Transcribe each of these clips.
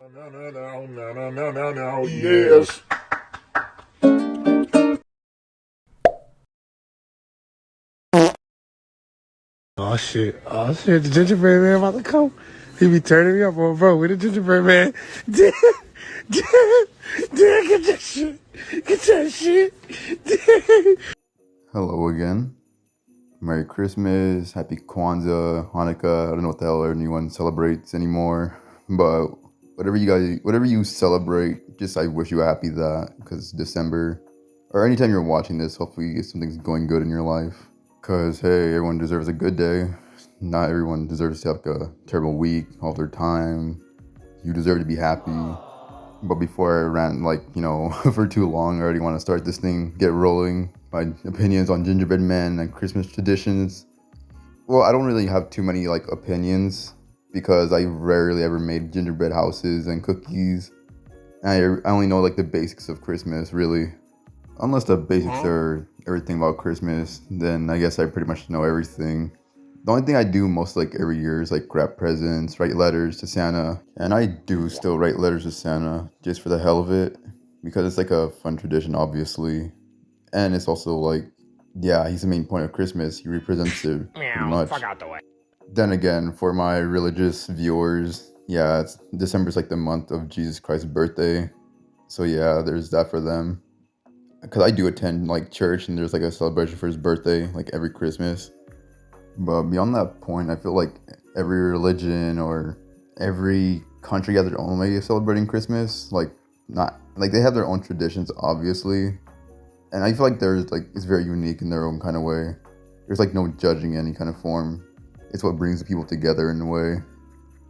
No, no, no, no, no, no, no, no, yes. Oh shit. Oh shit. The gingerbread man about to come. He be turning me up on bro with the gingerbread man. Damn, get that shit. Get that shit. Hello again. Merry Christmas, Happy Kwanzaa, Hanukkah. I don't know what the hell anyone celebrates anymore, but whatever you celebrate, just I wish you a happy that because December or anytime you're watching this, hopefully something's going good in your life. Cause hey, everyone deserves a good day. Not everyone deserves to have like a terrible week all their time. You deserve to be happy. But before I rant, for too long, I already want to start this thing, get rolling. My opinions on gingerbread men and Christmas traditions. Well, I don't really have too many, opinions because I rarely ever made gingerbread houses and cookies. I only know, the basics of Christmas, really. Unless the basics are everything about Christmas, then I guess I pretty much know everything. The only thing I do most every year is wrap presents, write letters to Santa, and I do still write letters to Santa just for the hell of it because it's a fun tradition, obviously, and it's also yeah, he's the main point of Christmas. He represents it pretty Meow, much. fuck out the way. Then again, for my religious viewers, yeah, December's the month of Jesus Christ's birthday, so yeah, there's that for them. Because I do attend church and there's a celebration for his birthday every Christmas. But beyond that point, I feel like every religion or every country has their own way of celebrating Christmas. Not they have their own traditions, obviously, and I feel like there's it's very unique in their own kind of way. There's no judging any kind of form. It's what brings people together in a way.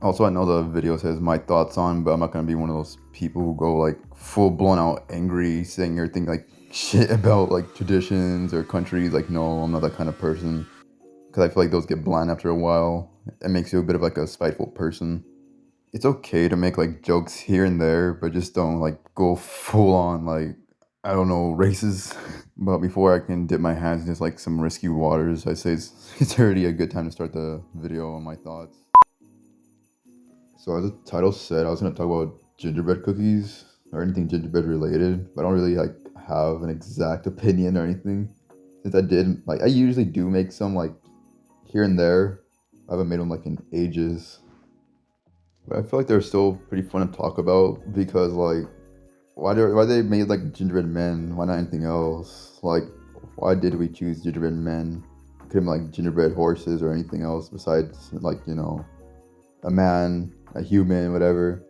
Also, I know the video says my thoughts on, but I'm not gonna be one of those people who go full blown out angry, saying everything shit about traditions or countries. No, I'm not that kind of person. Because I feel like those get bland after a while. It makes you a bit of a spiteful person. It's okay to make jokes here and there, but just don't go full on I don't know, races. But before I can dip my hands into some risky waters, I say it's already a good time to start the video on my thoughts. So as the title said, I was gonna talk about gingerbread cookies or anything gingerbread related, but I don't really have an exact opinion or anything. Since I did I usually do make some here and there. I haven't made them in ages. But I feel like they're still pretty fun to talk about because why they made gingerbread men? Why not anything else? Why did we choose gingerbread men? Could have been gingerbread horses or anything else besides a man, a human, whatever.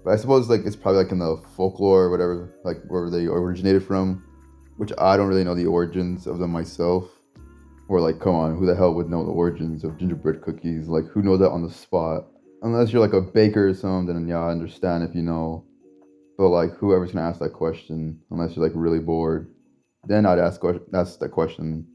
But I suppose it's probably in the folklore or whatever, wherever they originated from, which I don't really know the origins of them myself. Or come on, who the hell would know the origins of gingerbread cookies? Who knows that on the spot? Unless you're a baker or something, then yeah, I understand if you know. But whoever's gonna ask that question, unless you're really bored, then I'd ask that question.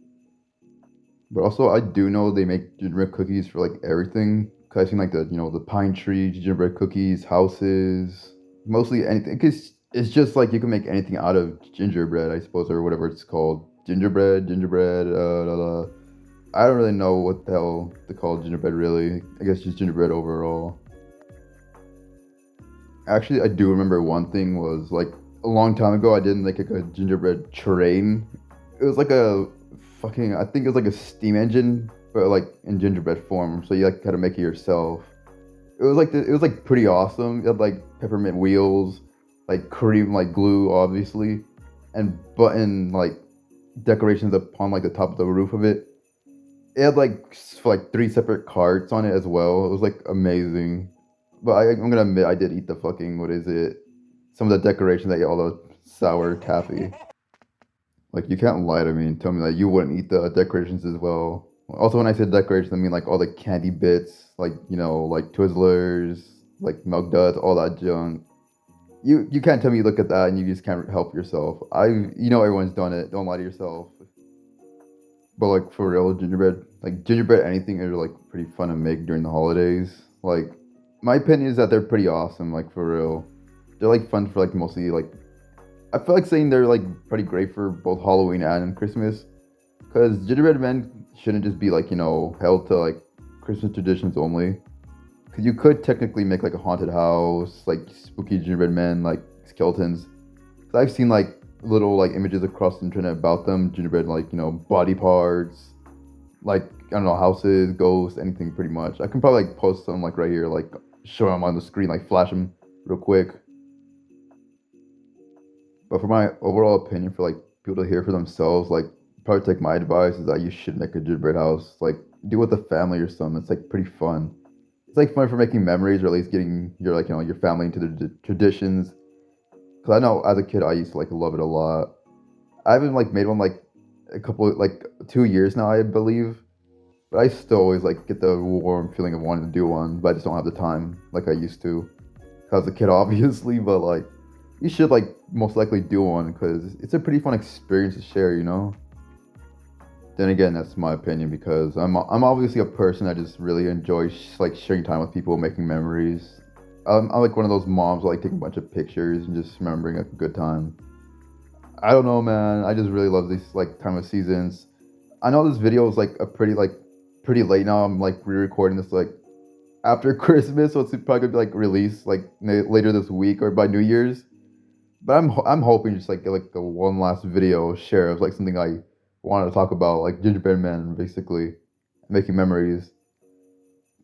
But also, I do know they make gingerbread cookies for everything. Cause I've seen the pine tree gingerbread cookies, houses, mostly anything. Cause it's just you can make anything out of gingerbread, I suppose, or whatever it's called. Gingerbread. I don't really know what the hell to call gingerbread really. I guess just gingerbread overall. Actually, I do remember one thing was a long time ago I did make a gingerbread train. It was a fucking, I think it was a steam engine, but in gingerbread form. So you had to make it yourself. It was it was pretty awesome. It had peppermint wheels, cream glue obviously, and button decorations upon the top of the roof of it. It had three separate carts on it as well. It was amazing. But I'm gonna admit I did eat the fucking, what is it? Some of the decorations, all the sour taffy. You can't lie to me and tell me that you wouldn't eat the decorations as well. Also, when I said decorations, I mean all the candy bits, Twizzlers, Milk Duds, all that junk. You can't tell me you look at that and you just can't help yourself. Everyone's done it. Don't lie to yourself. But for real, gingerbread anything are pretty fun to make during the holidays. My opinion is that they're pretty awesome, for real. They're fun for mostly I feel saying they're pretty great for both Halloween and Christmas. Cause gingerbread men shouldn't just be held to Christmas traditions only. Because you could technically make like a haunted house, like spooky gingerbread men, like skeletons. 'Cause I've seen like little like images across the internet about them, gingerbread, like, you know, body parts, like, I don't know, houses, ghosts, anything pretty much. I can probably like post some like right here, like show them on the screen, like flash them real quick. But for my overall opinion, for like people to hear for themselves, like probably take my advice is that you should make a gingerbread house. Like do it with a family or something. It's like pretty fun. It's like fun for making memories or at least getting your like, you know, your family into the traditions. Cause I know as a kid I used to like love it a lot. I haven't like made one like a couple like 2 years now I believe, but I still always like get the warm feeling of wanting to do one, but I just don't have the time like I used to. As a kid, obviously, but like you should like most likely do one because it's a pretty fun experience to share, you know. Then again, that's my opinion because I'm obviously a person that just really enjoys like sharing time with people, making memories. I'm like one of those moms who like taking a bunch of pictures and just remembering a good time. I don't know, man. I just really love these like time of seasons. I know this video is like a pretty late now. I'm like re-recording this like after Christmas, so it's probably gonna be like released like later this week or by New Year's. But I'm hoping just like get like a one last video share of like something I wanted to talk about, like gingerbread men, basically making memories.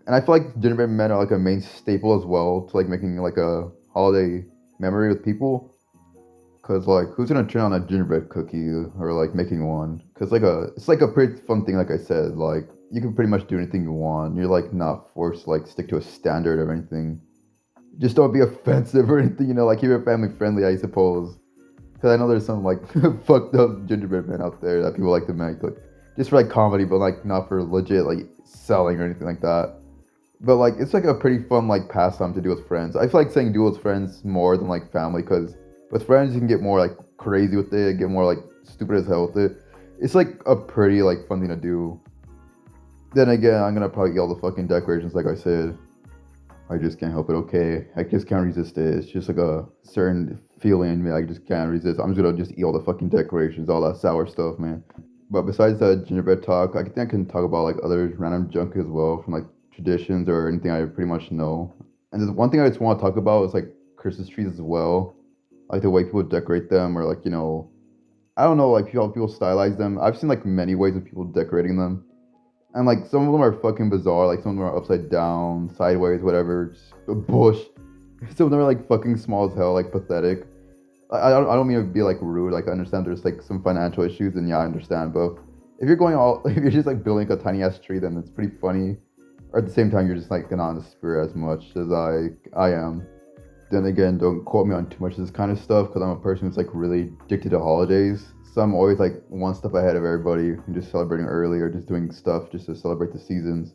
And I feel like gingerbread men are like a main staple as well to like making like a holiday memory with people. Cause like who's gonna turn on a gingerbread cookie or like making one? Cause like it's like a pretty fun thing. Like I said, like you can pretty much do anything you want. You're like not forced to like stick to a standard or anything. Just don't be offensive or anything. You know, like keep it family friendly, I suppose. Cause I know there's some like fucked up gingerbread men out there that people like to make like just for like comedy, but like not for legit like selling or anything like that. But like it's like a pretty fun like pastime to do with friends. I feel like saying do with friends more than like family because with friends you can get more like crazy with it, get more like stupid as hell with it. It's like a pretty like fun thing to do. Then again, I'm gonna probably eat all the fucking decorations like I said. I just can't help it. Okay, I just can't resist it. It's just like a certain feeling in me. I just can't resist. I'm just gonna just eat all the fucking decorations, all that sour stuff, man. But besides that gingerbread talk, I think I can talk about like other random junk as well from like traditions or anything I pretty much know. And there's one thing I just want to talk about is like Christmas trees as well, like the way people decorate them or like, you know, I don't know, like people stylize them. I've seen like many ways of people decorating them, and like some of them are fucking bizarre. Like some of them are upside down, sideways, whatever, just a bush. Some of them are like fucking small as hell, like pathetic. I don't mean to be like rude. Like I understand there's like some financial issues, and yeah, I understand. But if you're going all, if you're just like building a tiny ass tree, then it's pretty funny. Or at the same time, you're just like not in the spirit as much as I am. Then again, don't quote me on too much of this kind of stuff because I'm a person who's like really addicted to holidays. So I'm always like one step ahead of everybody and just celebrating early or just doing stuff just to celebrate the seasons.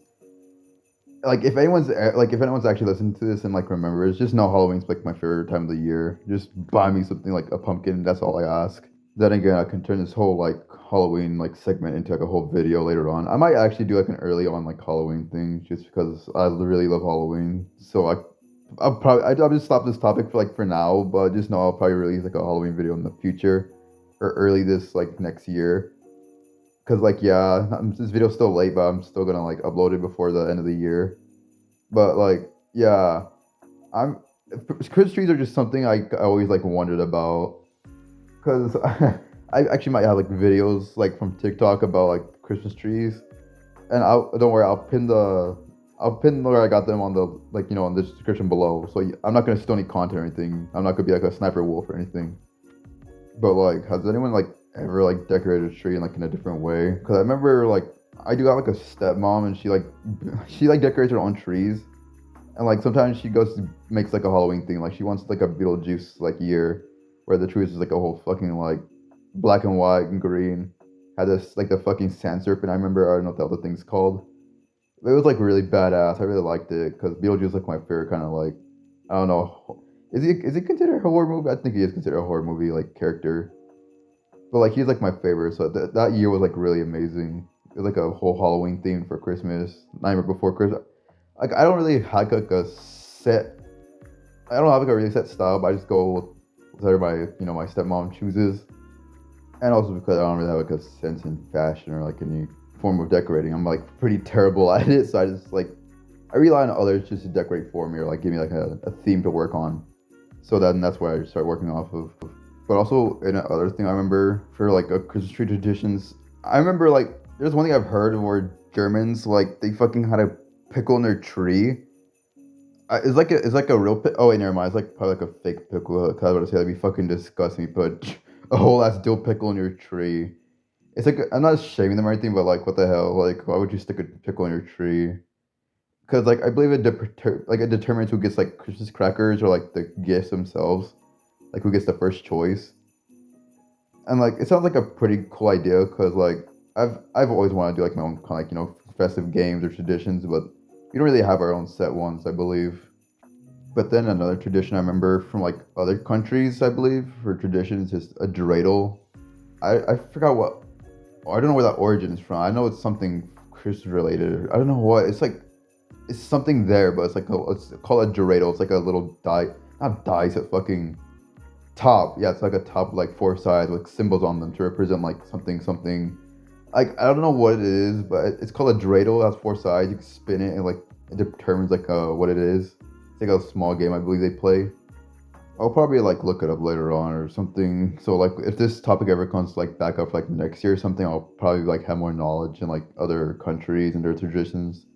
Like if anyone's actually listening to this and like remembers, just know Halloween's like my favorite time of the year. Just buy me something like a pumpkin. That's all I ask. Then again, I can turn this whole like Halloween like segment into like a whole video later on. I might actually do like an early on like Halloween thing just because I really love Halloween. So I'll just stop this topic for like for now, but just know I'll probably release like a Halloween video in the future or early this like next year. Cause like yeah, this video's still late, but I'm still gonna like upload it before the end of the year. But like yeah, I'm Christmas trees are just something I always like wondered about. Cause I actually might have like videos like from TikTok about like Christmas trees, and I'll don't worry, I'll pin where I got them on the like you know on the description below. So I'm not gonna steal any content or anything. I'm not gonna be like a sniper wolf or anything. But like, has anyone like ever like decorated a tree in like in a different way? Because I remember like I do have like a stepmom and she like she like decorates her own trees, and like sometimes she goes to makes like a Halloween thing. Like she wants like a Beetlejuice like year where the trees is like a whole fucking like black and white and green. Had this like the fucking sand serpent. I remember I don't know what the other thing's called. It was like really badass. I really liked it because Beetlejuice is like my favorite kind of like I don't know. Is he considered a horror movie? I think he is considered a horror movie like character. But like he's like my favorite. So that year was like really amazing. It was like a whole Halloween theme for Christmas. Nightmare Before Christmas. Like I don't really have like a set. I don't have like a really set style, but I just go with whatever my stepmom chooses. And also because I don't really have like a sense in fashion or like any form of decorating. I'm like pretty terrible at it, so I just like I rely on others just to decorate for me or like give me like a theme to work on. So then that's what I start working off of. But also another thing I remember for like a Christmas tree traditions, I remember like there's one thing I've heard where Germans like they fucking had a pickle in their tree. It's like a real oh wait, never mind. It's like probably like a fake pickle. Cause I was about to say that'd be fucking disgusting. But a whole ass dill pickle in your tree. It's like I'm not shaming them or anything, but like what the hell? Like why would you stick a pickle in your tree? Because like I believe it determines who gets like Christmas crackers or like the gifts themselves, like who gets the first choice. And like it sounds like a pretty cool idea because like I've always wanted to do like my own kind of like festive games or traditions, but we don't really have our own set ones, I believe. But then another tradition I remember from like other countries, I believe, for traditions is a dreidel. I forgot what I don't know where that origin is from. I know it's something Christmas related. I don't know what it's like. It's something there, but it's called a dreidel. It's like a little not dice, a fucking top. Yeah, it's like a top with like four sides with symbols on them to represent like something. Like I don't know what it is, but it's called a dreidel. It has four sides. You can spin it and like it determines like what it is. It's like a small game I believe they play. I'll probably like look it up later on or something. So like if this topic ever comes like back up like next year or something, I'll probably like have more knowledge in like other countries and their traditions.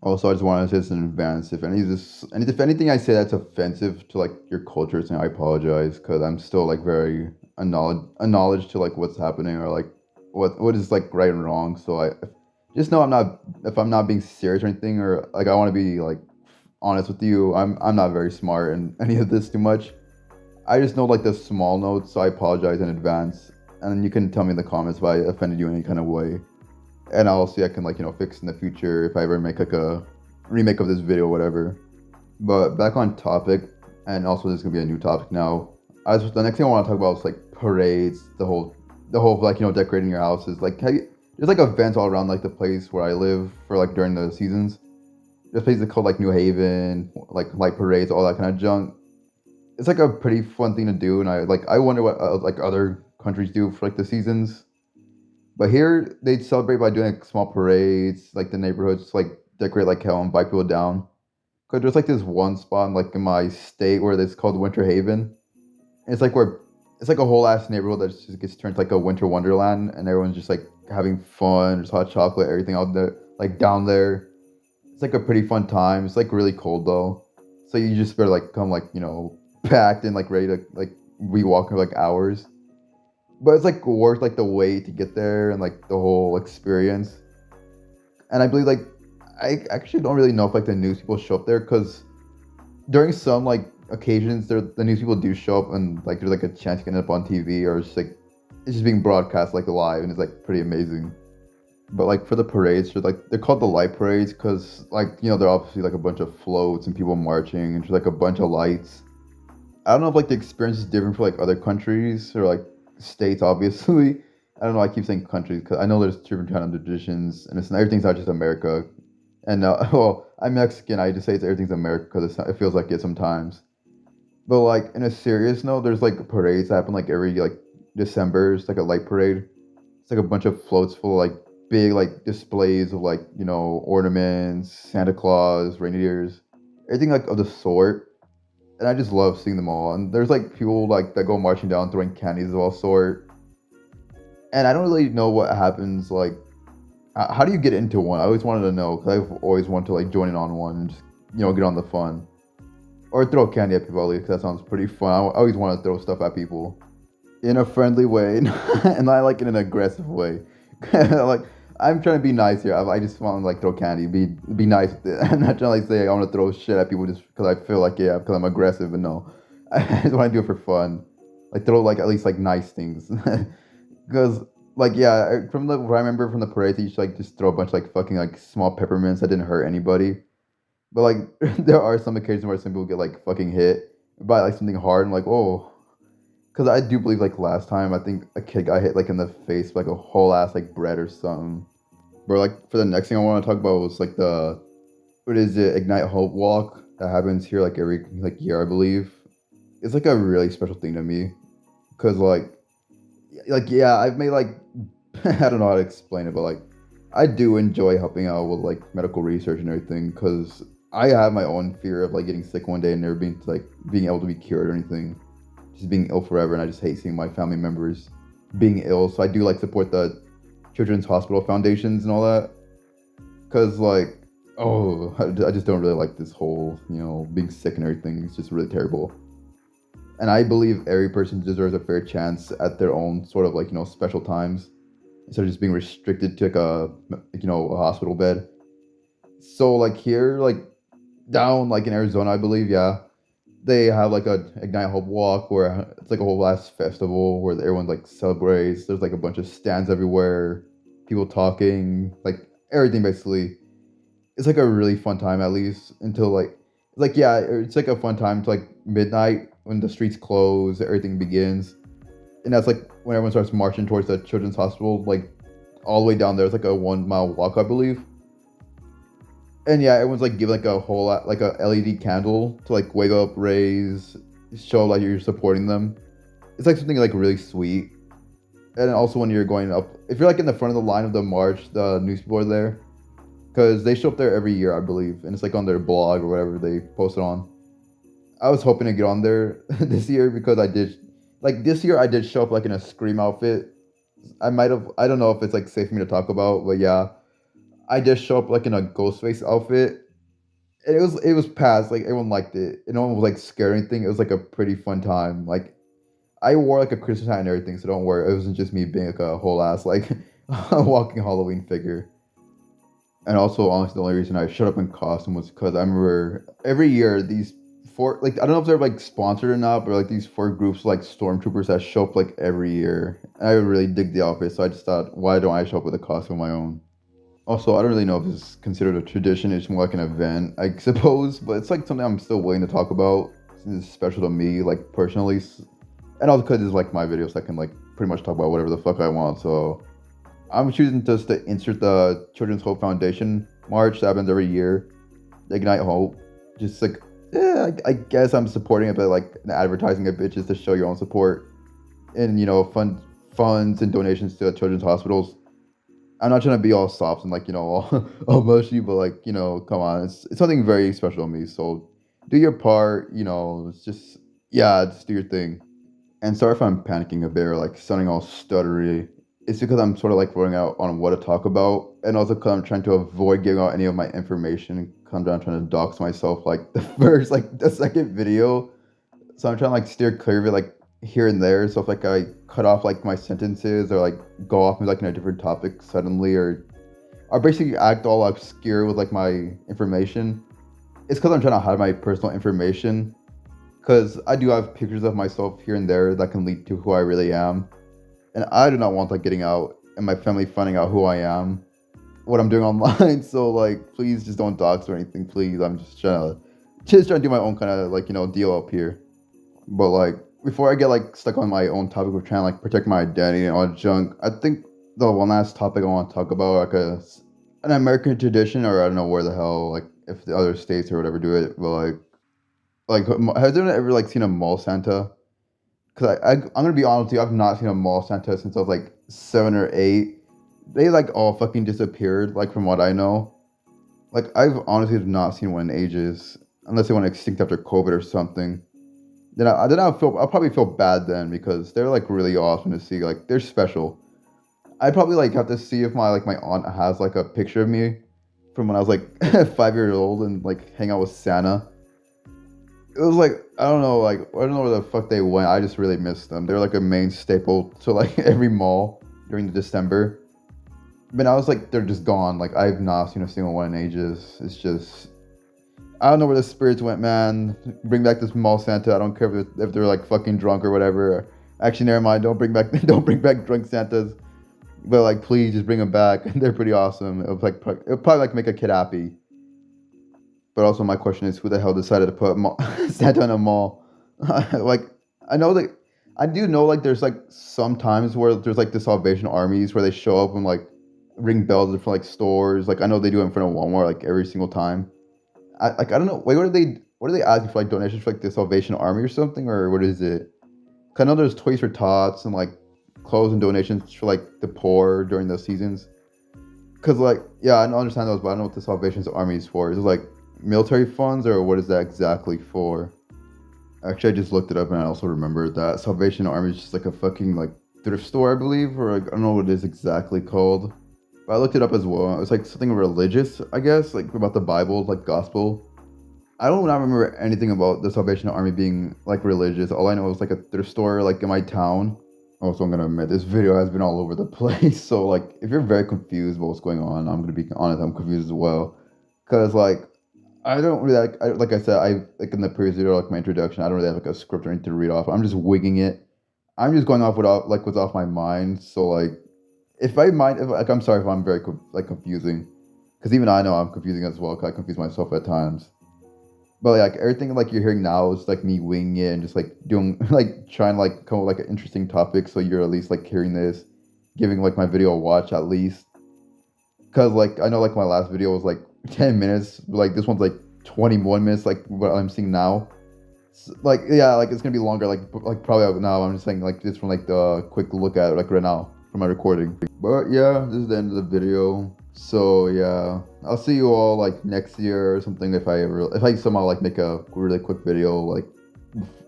Also, I just want to say this in advance. If any of this, and if anything I say that's offensive to like your cultures, and I apologize because I'm still like very unknowledge to like what's happening or like what is like right and wrong. So I just know I'm not if I'm not being serious or anything or like I want to be like honest with you. I'm not very smart in any of this too much. I just know like the small notes, so I apologize in advance. And you can tell me in the comments if I offended you in any kind of way. And I'll see I can like fix in the future if I ever make like a remake of this video or whatever. But back on topic, and also this is gonna be a new topic now. As the next thing I want to talk about is like parades, the whole like decorating your houses. Like there's like events all around like the place where I live for like during the seasons. There's places called like New Haven, like light parades, all that kind of junk. It's like a pretty fun thing to do, and I wonder what like other countries do for like the seasons. But here they celebrate by doing like small parades, like the neighborhoods like decorate like hell and invite people down. Cause there's like this one spot like in my state where it's called Winter Haven. And it's like where it's like a whole ass neighborhood that just gets turned to like a winter wonderland, and everyone's just like having fun. There's hot chocolate, everything out there, like down there. It's like a pretty fun time. It's like really cold though, so you just better like come like packed and like ready to like we walk for like hours. But it's like worth like the wait to get there and like the whole experience. And I believe like I actually don't really know if like the news people show up there because during some like occasions the news people do show up and like there's like a chance you can end up on TV or it's just being broadcast like live and it's like pretty amazing. But like for the parades, they're called the light parades because like they're obviously like a bunch of floats and people marching and just like a bunch of lights. I don't know if like the experience is different for like other countries or like states. Obviously, I don't know. I keep saying countries because I know there's different kind of traditions, and everything's not just America. And well, I'm Mexican. I just say everything's America because it feels like it sometimes. But like in a serious note, there's like parades that happen like every like December. It's like a light parade. It's like a bunch of floats full of like big like displays of like ornaments, Santa Claus, reindeers, everything like of the sort. And I just love seeing them all. And there's like people like that go marching down throwing candies of all sort. And I don't really know what happens. Like, how do you get into one? I always wanted to know because I've always wanted to like join in on one and just get on the fun or throw candy at people at least. 'Cause that sounds pretty fun. I always want to throw stuff at people in a friendly way and not like in an aggressive way. Like I'm trying to be nice here. I just want to like throw candy, be nice with it. I'm not trying to like say I want to throw shit at people just because I feel like because I'm aggressive. But no, I just want to do it for fun. Like throw like at least like nice things. Because like from the what I remember from the parade, they used to like just throw a bunch of like fucking like small peppermints that didn't hurt anybody. But like there are some occasions where some people get like fucking hit by like something hard and like oh. Because I do believe like last time I think a kid got hit like in the face with, like a whole ass like bread or something. But like for the next thing I want to talk about was like the what is it Ignite Hope Walk that happens here like every like year I believe. It's like a really special thing to me because like yeah I've made like I don't know how to explain it but like I do enjoy helping out with like medical research and everything because I have my own fear of like getting sick one day and never being able to be cured or anything, just being ill forever. And I just hate seeing my family members being ill. So I do like support the children's hospital foundations and all that, because like, oh, I just don't really like this whole, being sick and everything. It's just really terrible. And I believe every person deserves a fair chance at their own sort of like, special times, instead of just being restricted to like a hospital bed. So like here, like down like in Arizona, I believe, yeah, they have like a Ignite Hope walk where it's like a whole last festival where everyone like celebrates. There's like a bunch of stands everywhere, people talking, like everything basically. It's like a really fun time, at least until like yeah, it's like a fun time to like midnight when the streets close, everything begins, and that's like when everyone starts marching towards the children's hospital, like all the way down there. It's like a 1 mile walk, I believe. And yeah, everyone's like giving like a whole lot, like a LED candle to like wake up, raise, show like you're supporting them. It's like something like really sweet. And also when you're going up, if you're like in the front of the line of the march, the news people are there, because they show up there every year, I believe, and it's like on their blog or whatever they post it on. I was hoping to get on there this year because this year I did show up like in a scream outfit. I don't know if it's like safe for me to talk about, but yeah, I just show up like in a ghost face outfit. And it was passed, like everyone liked it. And no one was like scared or anything. It was like a pretty fun time. Like I wore like a Christmas hat and everything, so don't worry. It wasn't just me being like a whole ass like walking Halloween figure. And also, honestly, the only reason I showed up in costume was because I remember every year these four, like, I don't know if they're like sponsored or not, but like these four groups like stormtroopers that show up like every year. And I really dig the outfit, so I just thought, why don't I show up with a costume of my own? Also, I don't really know if this is considered a tradition. It's more like an event, I suppose, but it's like something I'm still willing to talk about since it's special to me, like personally. And also because it's like my video, so I can like pretty much talk about whatever the fuck I want. So I'm choosing just to insert the Children's Hope Foundation March that happens every year, the Ignite Hope. Just like, yeah, I guess I'm supporting it, but like advertising a bit just to show your own support and funds and donations to children's hospitals. I'm not trying to be all soft and like all mushy, but like come on, it's something very special to me. So do your part. It's just yeah, just do your thing. And sorry if I'm panicking a bit or like sounding all stuttery. It's because I'm sort of like running out on what to talk about, and also because I'm trying to avoid giving out any of my information. Cause I'm trying to dox myself like the second video. So I'm trying to like steer clear of it like here and there. So if like I cut off like my sentences or like go off like in a different topic suddenly or basically act all obscure with like my information, it's because I'm trying to hide my personal information. Because I do have pictures of myself here and there that can lead to who I really am, and I do not want that getting out and my family finding out who I am, what I'm doing online. So like, please just don't dox or anything, please. I'm just trying to do my own kind of like deal up here. But like before I get like stuck on my own topic of trying to like protect my identity and all that junk, I think the one last topic I want to talk about an American tradition, or I don't know where the hell like if the other states or whatever do it, but like has anyone ever like seen a mall Santa? Because I'm gonna be honest with you, I've not seen a mall Santa since I was like 7 or 8. They like all fucking disappeared, like from what I know. Like I've honestly not seen one in ages, unless they went extinct after COVID or something. I'll probably feel bad then because they're like really awesome to see. Like they're special. I probably like have to see if my aunt has like a picture of me from when I was like 5 years old and like hang out with Santa. It was like I don't know where the fuck they went. I just really missed them. They're like a main staple to like every mall during the December. But I was like they're just gone. Like I've not seen a single one in ages. It's just I don't know where the spirits went, man. Bring back this mall Santa. I don't care if they're like fucking drunk or whatever. Actually, never mind. Don't bring back don't bring back drunk Santas. But like, please just bring them back. They're pretty awesome. It'll probably like make a kid happy. But also, my question is, who the hell decided to put Santa in a mall? Like, I know that I do know like there's like some times where there's like the Salvation Armies where they show up and like ring bells for like stores. Like I know they do it in front of Walmart like every single time. I don't know. Wait, what are they asking for like donations for like the Salvation Army or something, or what is it? 'Cause I know there's Toys for Tots and like clothes and donations for like the poor during those seasons. Cause like yeah, I don't understand those, but I don't know what the Salvation Army is for. Is it like military funds, or what is that exactly for? Actually, I just looked it up and I also remembered that Salvation Army is just like a fucking like thrift store, I believe, or like, I don't know what it is exactly called. But I looked it up as well. It was like something religious, I guess, like about the Bible, like gospel. I don't not remember anything about the Salvation Army being like religious. All I know is like a thrift store like in my town. Also, I'm gonna admit this video has been all over the place. So like, if you're very confused about what's going on, I'm gonna be honest. I'm confused as well, cause like I don't really like I said I like in the previous video like my introduction. I don't really have like a script or anything to read off. I'm just wigging it. I'm just going off what's off my mind. So like if I mind if like I'm sorry if I'm very like confusing, because even I know I'm confusing as well. Cause I confuse myself at times. But like everything like you're hearing now is like me winging it and just like doing like trying to like come up with like an interesting topic. So you're at least like hearing this, giving like my video a watch at least. Cause like I know like my last video was like 10 minutes. Like this one's like 21 minutes. Like what I'm seeing now. Like yeah, like it's gonna be longer. Like probably now. I'm just saying like just from like the quick look at it, like right now from my recording. But yeah, this is the end of the video. So yeah, I'll see you all like next year or something if I somehow like make a really quick video like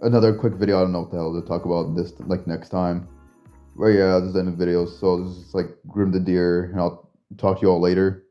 another quick video. I don't know what the hell to talk about this like next time. But yeah, this is the end of the video. So this is like Grim the Deer, and I'll talk to you all later.